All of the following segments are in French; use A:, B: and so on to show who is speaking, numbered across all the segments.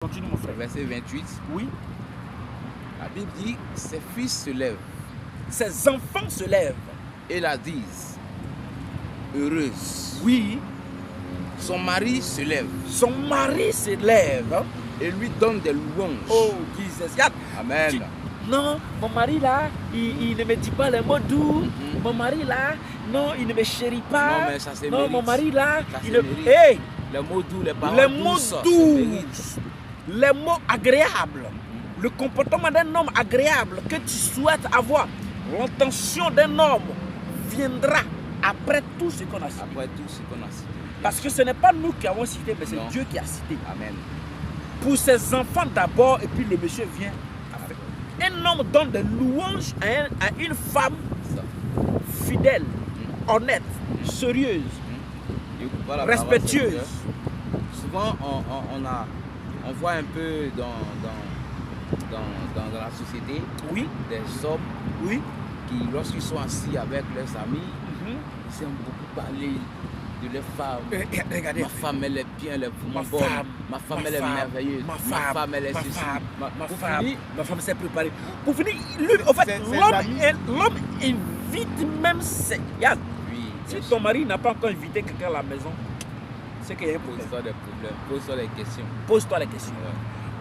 A: Continue mon frère.
B: Verset 28.
A: Oui.
B: La Bible dit, ses fils se lèvent
A: Ses enfants se lèvent.
B: et la disent, heureuse.
A: Oui.
B: Son mari se lève
A: Son mari se lève.
B: et lui donne des louanges.
A: Oh, Jesus. Regarde.
B: Amen.
A: Non, mon mari là, il ne me dit pas les mots doux. Mon mari là, non, il ne me chérit pas.
B: Non, mais ça, c'est
A: non,
B: mérite.
A: mon mari là,
B: Ça,
A: il
B: c'est
A: ne...
B: mérite.
A: Hey,
B: Les mots doux, les paroles
A: les mots
B: douces, ça
A: doux,
B: mérite.
A: les mots agréables, le comportement d'un homme agréable que tu souhaites avoir, l'intention d'un homme viendra après tout ce qu'on a cité.
B: Après tout ce qu'on a cité.
A: Parce que ce n'est pas nous qui avons cité, mais c'est
B: Non.
A: Dieu qui a cité.
B: Amen.
A: Pour ses enfants d'abord, et puis le monsieur vient après. Un homme donne des louanges à une femme
B: Ça.
A: fidèle, honnête, sérieuse,
B: Et voilà,
A: respectueuse.
B: Souvent, on voit un peu dans la société
A: Oui,
B: des hommes
A: oui.
B: qui, lorsqu'ils sont assis avec leurs amis, ils aiment beaucoup parler de leur femme.
A: Regardez,
B: Ma femme, elle est bien, elle est
A: ma
B: vraiment bonne.
A: femme,
B: Ma femme,
A: ma
B: elle est
A: femme,
B: merveilleuse.
A: ma femme,
B: elle est
A: ma
B: ceci.
A: femme, ma
B: Pour
A: femme,
B: finir,
A: ma femme s'est préparée. Pour finir, lui, en fait,
B: Ses
A: l'homme
B: amis.
A: invite même ses... Regarde,
B: oui,
A: si
B: bien sûr.
A: ton mari n'a pas encore invité quelqu'un à la maison, c'est qu'il y a un problème.
B: Pose-toi des problèmes, pose-toi des questions.
A: Pose-toi la question.
B: Ouais.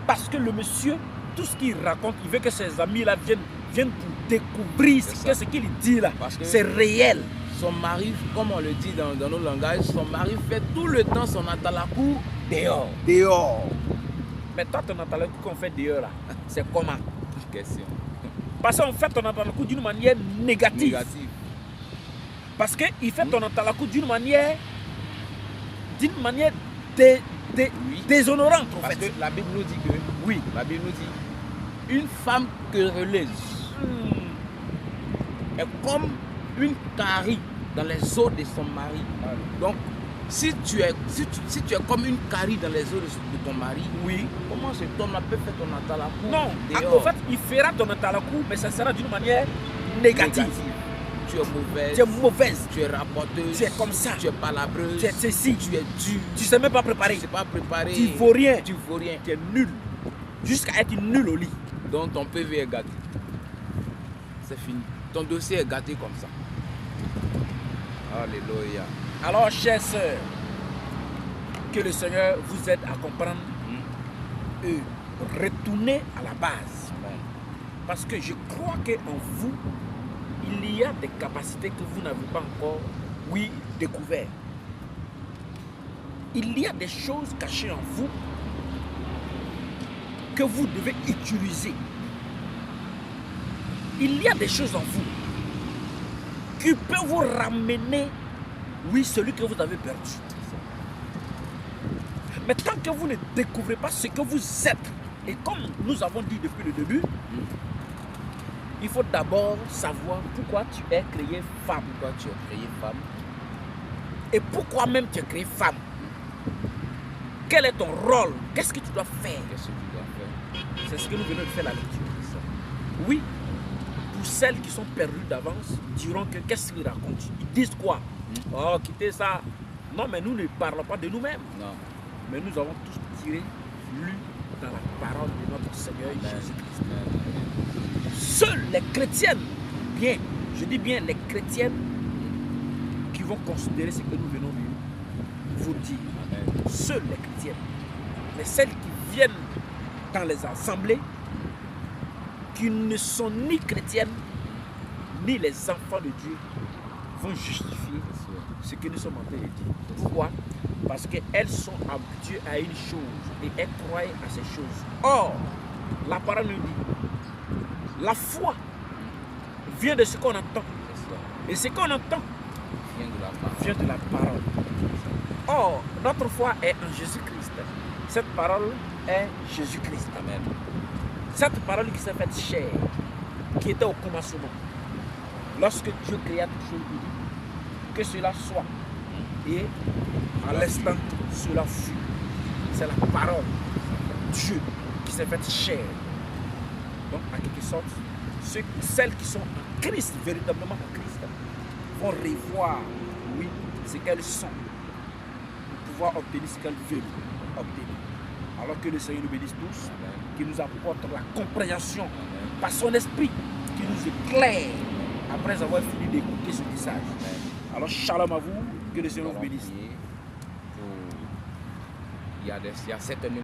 A: Parce que le monsieur, tout ce qu'il raconte, il veut que ses amis là viennent pour découvrir
B: C'est
A: ce
B: ça.
A: qu'il dit là.
B: Parce que-
A: C'est réel.
B: Son mari, comme on le dit dans nos langages, son mari fait tout le temps son atalakou dehors.
A: Dehors. Mais toi, ton atalakou qu'on fait dehors là, c'est comment?
B: Question
A: Parce qu'on fait ton atalakou d'une manière négative.
B: négative.
A: Parce qu'il fait ton atalakou d'une manière
B: Oui.
A: déshonorante en
B: Parce
A: fait.
B: que la Bible nous dit que,
A: Oui.
B: la Bible nous dit, une femme querelleuse est comme une carie dans les os de son mari. Donc, si tu es comme une carie dans les os de ton mari,
A: Oui.
B: comment cet homme-là peut faire ton atalakou
A: Non,
B: dehors?
A: en fait, il fera ton atalakou, mais ça sera d'une manière négative.
B: Tu es mauvaise.
A: Tu es mauvaise.
B: Tu es rapporteuse.
A: Tu es comme ça.
B: Tu es palabreuse.
A: Tu es ceci.
B: Tu es dur.
A: Tu ne sais même pas
B: Tu
A: préparer.
B: ne sais pas préparer.
A: Tu ne vaux rien.
B: Tu vaux rien.
A: Tu es nul. Jusqu'à être nul au lit.
B: Donc ton PV est gâté. C'est fini. Ton dossier est gâté comme ça. Alléluia.
A: Alors, chères sœurs, que le Seigneur vous aide à comprendre et retourner à la base. Parce que je crois qu'en vous, il y a des capacités que vous n'avez pas encore, oui, découvertes. Il y a des choses cachées en vous que vous devez utiliser. Il y a des choses en vous qui peuvent vous ramener, oui, celui que vous avez perdu. Mais tant que vous ne découvrez pas ce que vous êtes, et comme nous avons dit depuis le début, il faut d'abord savoir pourquoi tu es créé femme.
B: Pourquoi tu es créé femme?
A: Et pourquoi même tu es créé femme. Quel est ton rôle? Qu'est-ce que tu dois faire?
B: Qu'est-ce que tu dois faire?
A: C'est ce que nous venons de faire la lecture. Oui, pour celles qui sont perdues d'avance, diront que qu'est-ce qu'ils racontent? Ils disent quoi? Oh, quittez ça. Non, mais nous ne parlons pas de nous-mêmes.
B: Non.
A: Mais nous avons tous tiré, lu dans la parole de notre Seigneur Jésus-Christ. Seules les chrétiennes, bien, je dis bien les chrétiennes, qui vont considérer ce que nous venons de vous dire. Seules les chrétiennes. Mais celles qui viennent dans les assemblées, qui ne sont ni chrétiennes, ni les enfants de Dieu, vont justifier ce que nous sommes en train de dire. Pourquoi? Parce qu'elles sont habituées à une chose et elles croient à ces choses. Or, la parole nous dit, la foi vient de ce qu'on entend. Et ce qu'on entend vient de la parole. Or, notre foi est en Jésus-Christ. Cette parole est Jésus-Christ.
B: Amen.
A: Cette parole qui s'est faite chair, qui était au commencement. Lorsque Dieu créa toutes choses, il dit que cela soit. Et à l'instant, cela fut. C'est la parole de Dieu qui s'est faite chair. Donc, en quelque sorte, celles qui sont en Christ, véritablement en Christ, vont revoir, oui, ce qu'elles sont, pour pouvoir obtenir ce qu'elles veulent obtenir. Alors que le Seigneur nous bénisse tous,
B: Amen.
A: qui nous apporte la compréhension
B: Amen.
A: par son esprit, qui nous éclaire après avoir fini d'écouter ce message.
B: Amen.
A: Alors shalom à vous, que le Seigneur
B: Nous
A: vous
B: allons
A: bénisse.
B: prier pour- Il y a certainement